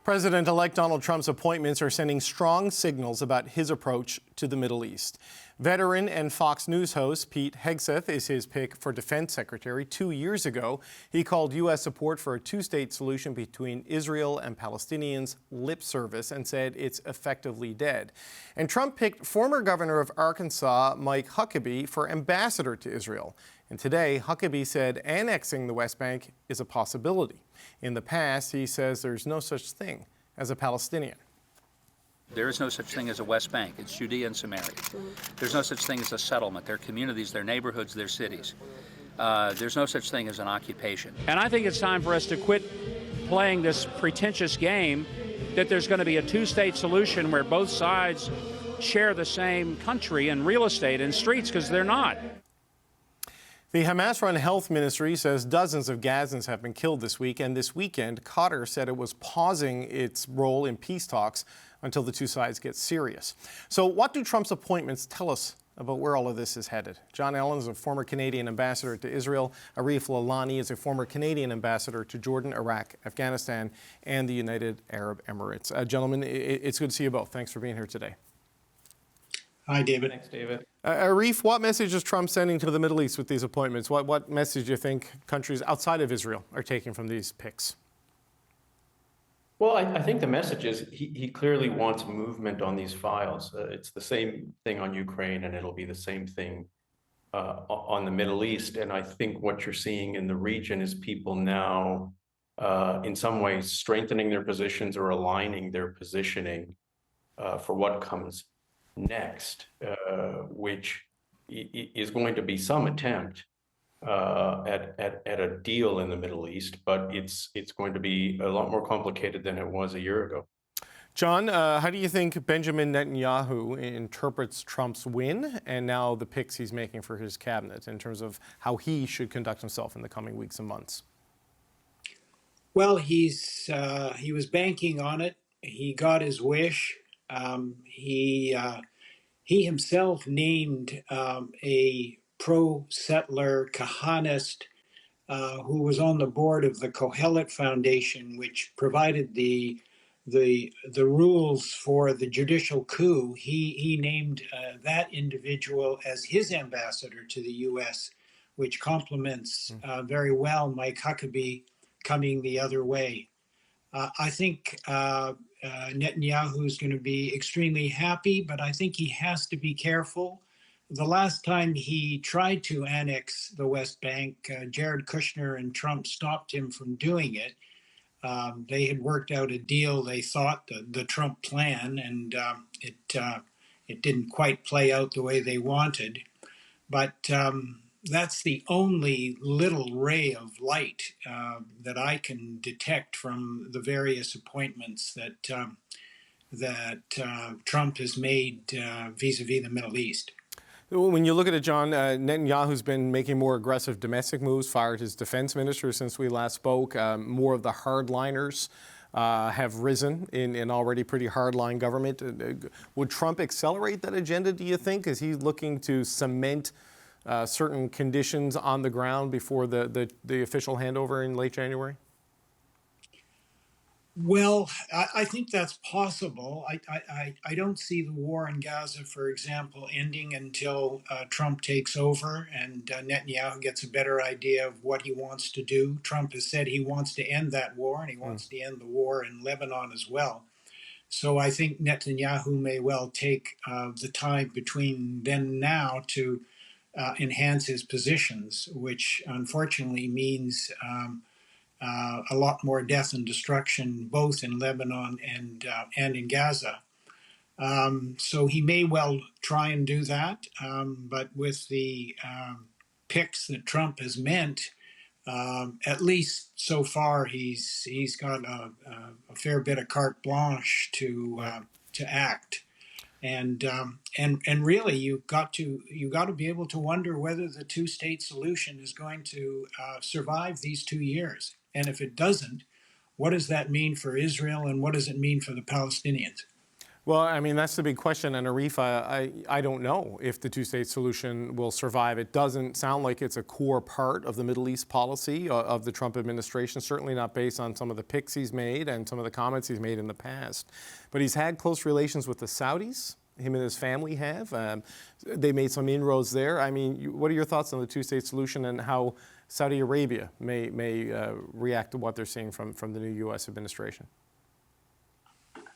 President-elect Donald Trump's appointments are sending strong signals about his approach to the Middle East. Veteran and Fox News host Pete Hegseth is his pick for defense secretary. 2 years ago, he called U.S. support for a two-state solution between Israel and Palestinians lip service and said it's effectively dead. And Trump picked former governor of Arkansas, Mike Huckabee, for ambassador to Israel. And today, Huckabee said annexing the West Bank is a possibility. In the past, he says there's no such thing as a Palestinian. There is no such thing as a West Bank. It's Judea and Samaria. There's no such thing as a settlement. They're communities, they're neighborhoods, they're cities. There's no such thing as an occupation. And I think it's time for us to quit playing this pretentious game that there's going to be a two-state solution where both sides share the same country and real estate and streets, because they're not. The Hamas-run health ministry says dozens of Gazans have been killed this week, and this weekend, Qatar said it was pausing its role in peace talks until the two sides get serious. So what do Trump's appointments tell us about where all of this is headed? John Allen is a former Canadian ambassador to Israel. Arif Lalani is a former Canadian ambassador to Jordan, Iraq, Afghanistan, and the United Arab Emirates. Gentlemen, it's good to see you both. Thanks for being here today. Hi, David. Thanks, David. Arif, what message is Trump sending to the Middle East with these appointments? What message do you think countries outside of Israel are taking from these picks? Well, I think the message is he clearly wants movement on these files. It's the same thing on Ukraine, and it'll be the same thing on the Middle East. And I think what you're seeing in the region is people now, in some ways, strengthening their positions or aligning their positioning for what comes next, which is going to be some attempt at a deal in the Middle East, but it's going to be a lot more complicated than it was a year ago. John, how do you think Benjamin Netanyahu interprets Trump's win and now the picks he's making for his cabinet in terms of how he should conduct himself in the coming weeks and months? Well, he was banking on it. He got his wish. He himself named a pro-settler Kahanist who was on the board of the Kohelet Foundation, which provided the rules for the judicial coup. He named that individual as his ambassador to the U.S., which complements very well Mike Huckabee coming the other way. I think Netanyahu is going to be extremely happy, but I think he has to be careful. The last time he tried to annex the West Bank, Jared Kushner and Trump stopped him from doing it. They had worked out a deal, they thought, the Trump plan, and it didn't quite play out the way they wanted. But that's the only little ray of light that I can detect from the various appointments that Trump has made vis-a-vis the Middle East. When you look at it, John, Netanyahu's been making more aggressive domestic moves, fired his defense minister since we last spoke. More of the hardliners have risen in an already pretty hardline government. Would Trump accelerate that agenda, do you think? Is he looking to cement certain conditions on the ground before the official handover in late January? Well, I think that's possible. I don't see the war in Gaza, for example, ending until Trump takes over and Netanyahu gets a better idea of what he wants to do. Trump has said he wants to end that war, and he wants to end the war in Lebanon as well. So I think Netanyahu may well take the time between then and now to enhance his positions, which unfortunately means a lot more death and destruction, both in Lebanon and in Gaza. So he may well try and do that, but with the picks that Trump has meant, at least so far, he's got a fair bit of carte blanche to act. And really, you got to be able to wonder whether the two-state solution is going to survive these 2 years. And if it doesn't, what does that mean for Israel, and what does it mean for the Palestinians? Well, I mean, that's the big question. And Arif, I don't know if the two-state solution will survive. It doesn't sound like it's a core part of the Middle East policy of the Trump administration, certainly not based on some of the picks he's made and some of the comments he's made in the past. But he's had close relations with the Saudis. Him and his family have. They made some inroads there. I mean, what are your thoughts on the two-state solution and how Saudi Arabia may react to what they're seeing from the new U.S. administration?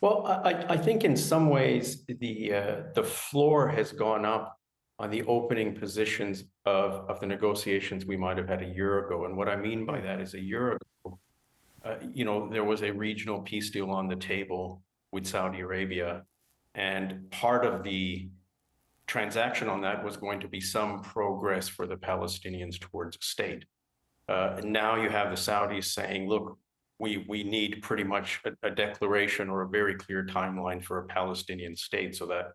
Well, I think in some ways the floor has gone up on the opening positions of the negotiations we might have had a year ago. And what I mean by that is a year ago, there was a regional peace deal on the table with Saudi Arabia. And part of the transaction on that was going to be some progress for the Palestinians towards a state. Now you have the Saudis saying, look, we need pretty much a declaration or a very clear timeline for a Palestinian state. So that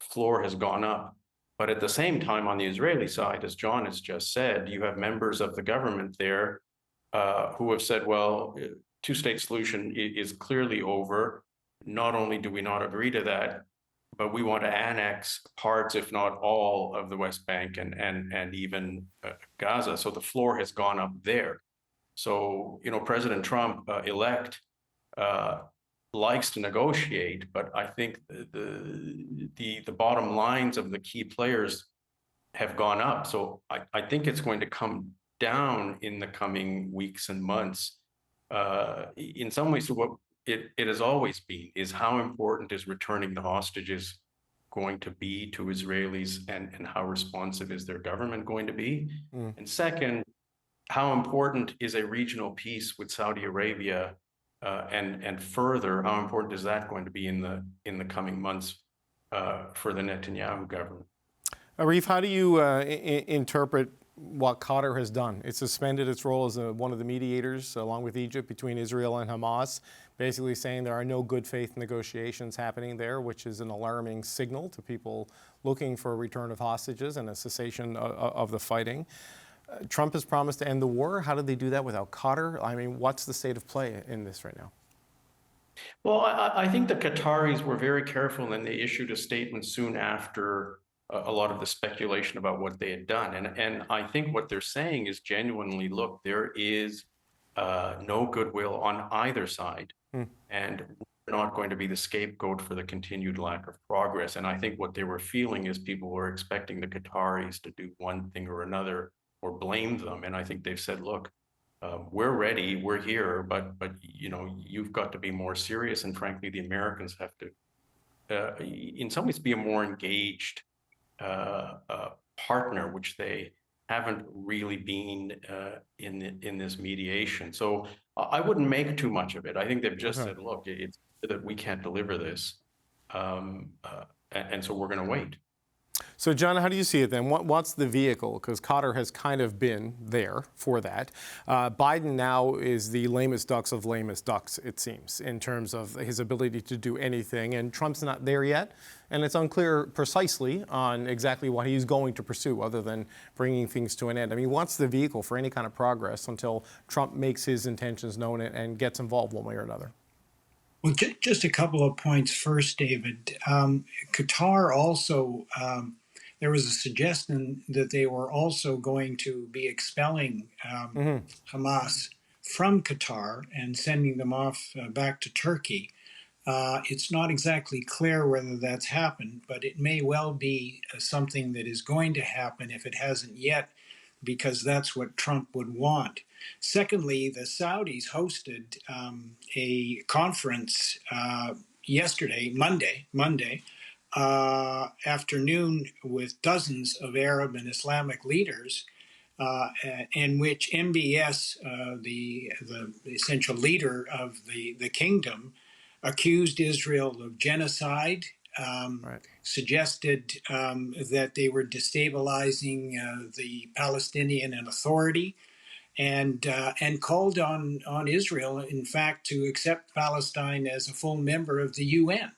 floor has gone up. But at the same time, on the Israeli side, as John has just said, you have members of the government there who have said, well, two-state solution is clearly over. Not only do we not agree to that, but we want to annex parts, if not all, of the West Bank and even Gaza. So the floor has gone up there. So, President Trump elect likes to negotiate, but I think the bottom lines of the key players have gone up. So I think it's going to come down in the coming weeks and months. In some ways, what it has always been is how important is returning the hostages going to be to Israelis, and how responsive is their government going to be? And second, how important is a regional peace with Saudi Arabia, and further, how important is that going to be in the coming months for the Netanyahu government? Arif, how do you interpret what Qatar has done? It suspended its role as one of the mediators, along with Egypt, between Israel and Hamas, basically saying there are no good faith negotiations happening there, which is an alarming signal to people looking for a return of hostages and a cessation of the fighting. Trump has promised to end the war. How did they do that without Qatar? I mean, what's the state of play in this right now? Well, I think the Qataris were very careful, and they issued a statement soon after a lot of the speculation about what they had done. And I think what they're saying is genuinely, look, there is no goodwill on either side, and we're not going to be the scapegoat for the continued lack of progress. And I think what they were feeling is people were expecting the Qataris to do one thing or another or blame them. And I think they've said, look, we're ready, we're here, but you've got to be more serious. And frankly, the Americans have to, in some ways, be a more engaged partner, which they haven't really been in this mediation. So I wouldn't make too much of it. I think they've just said, look, it's that we can't deliver this, and so we're going to wait. So, John, how do you see it then? What's the vehicle? Because Qatar has kind of been there for that. Biden now is the lamest ducks of lamest ducks, it seems, in terms of his ability to do anything. And Trump's not there yet. And it's unclear precisely on exactly what he's going to pursue other than bringing things to an end. I mean, what's the vehicle for any kind of progress until Trump makes his intentions known and gets involved one way or another? Well, just a couple of points first, David. Qatar also, there was a suggestion that they were also going to be expelling Hamas from Qatar and sending them off back to Turkey. It's not exactly clear whether that's happened, but it may well be something that is going to happen if it hasn't yet, because that's what Trump would want. Secondly, the Saudis hosted a conference yesterday, Monday afternoon, with dozens of Arab and Islamic leaders, in which MBS, the essential leader of the kingdom, accused Israel of genocide, suggested that they were destabilizing the Palestinian Authority, and called on Israel, in fact, to accept Palestine as a full member of the UN.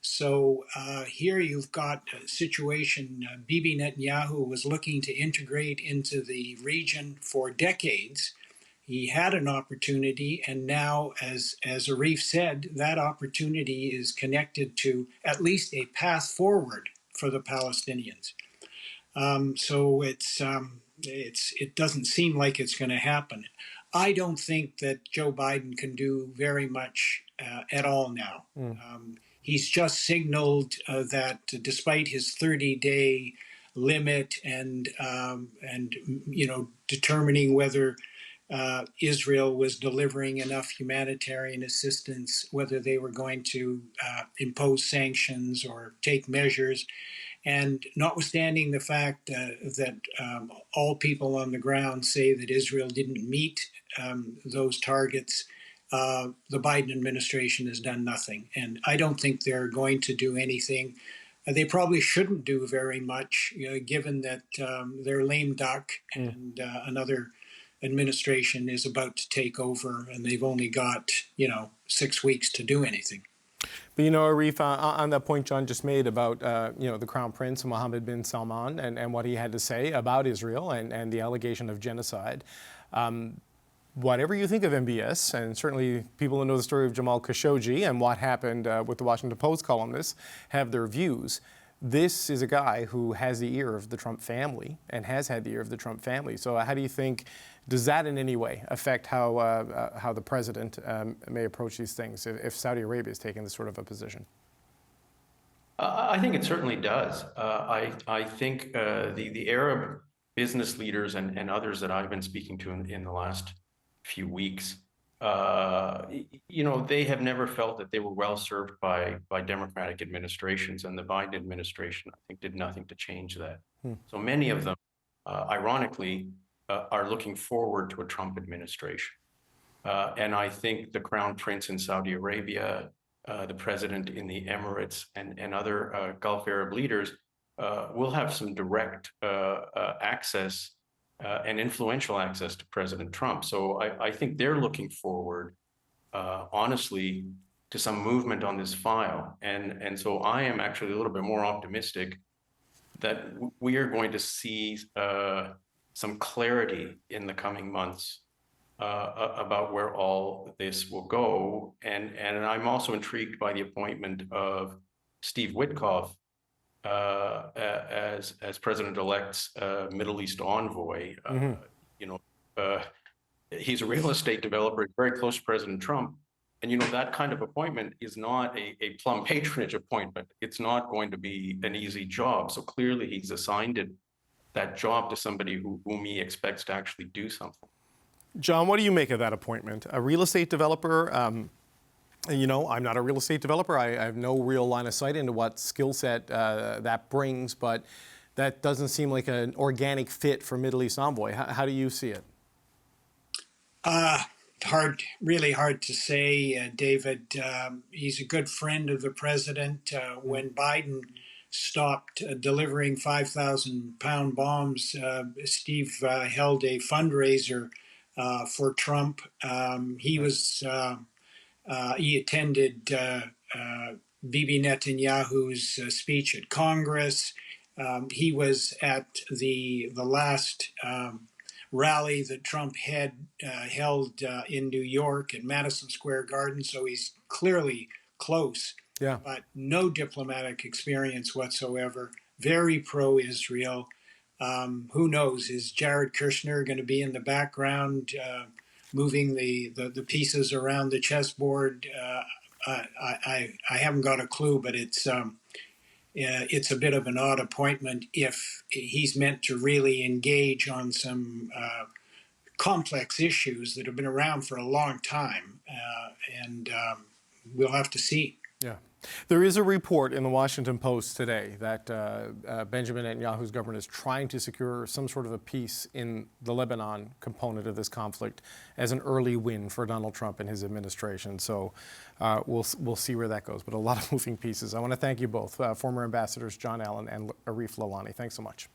So here you've got a situation. Bibi Netanyahu was looking to integrate into the region for decades, He had an opportunity, and now, as Arif said, that opportunity is connected to at least a path forward for the Palestinians. So it doesn't seem like it's going to happen. I don't think that Joe Biden can do very much at all now. He's just signaled that despite his 30-day limit and determining whether Israel was delivering enough humanitarian assistance, whether they were going to impose sanctions or take measures. And notwithstanding the fact that all people on the ground say that Israel didn't meet those targets, the Biden administration has done nothing. And I don't think they're going to do anything. They probably shouldn't do very much, given that they're lame duck and another administration is about to take over, and they've only got 6 weeks to do anything. But Arif, on that point John just made about the Crown Prince Mohammed bin Salman and what he had to say about Israel and the allegation of genocide. Whatever you think of MBS, and certainly people who know the story of Jamal Khashoggi and what happened with the Washington Post columnists have their views. This is a guy who has the ear of the Trump family and has had the ear of the Trump family. So how do you think, does that in any way affect how the president may approach these things if Saudi Arabia is taking this sort of a position? I think it certainly does. I think the Arab business leaders and others that I've been speaking to in the last few weeks, they have never felt that they were well served by Democratic administrations, and the Biden administration, I think, did nothing to change that. So many of them, ironically, are looking forward to a Trump administration. And I think the Crown Prince in Saudi Arabia, the president in the Emirates, and other Gulf Arab leaders will have some direct access and influential access to President Trump. So I think they're looking forward, honestly, to some movement on this file. And so I am actually a little bit more optimistic that we are going to see some clarity in the coming months about where all this will go. And I'm also intrigued by the appointment of Steve Witkoff as President-elect's Middle East envoy. He's a real estate developer, very close to President Trump. And that kind of appointment is not a plum patronage appointment. It's not going to be an easy job. So clearly he's assigned that job to somebody whom he expects to actually do something. John, what do you make of that appointment? A real estate developer, I'm not a real estate developer. I have no real line of sight into what skill set that brings, but that doesn't seem like an organic fit for Middle East envoy. How do you see it? Really hard to say, David. He's a good friend of the president. When Biden stopped delivering 5,000-pound bombs, Steve held a fundraiser for Trump. He attended Bibi Netanyahu's speech at Congress. He was at the last rally that Trump had held in New York at Madison Square Garden, so he's clearly close. Yeah. But no diplomatic experience whatsoever. Very pro-Israel. Who knows? Is Jared Kushner going to be in the background, moving the pieces around the chessboard? I haven't got a clue, but it's a bit of an odd appointment if he's meant to really engage on some complex issues that have been around for a long time, and we'll have to see. Yeah. There is a report in the Washington Post today that Benjamin Netanyahu's government is trying to secure some sort of a peace in the Lebanon component of this conflict as an early win for Donald Trump and his administration. So we'll see where that goes, but a lot of moving pieces. I want to thank you both, former ambassadors John Allen and Arif Lalani. Thanks so much.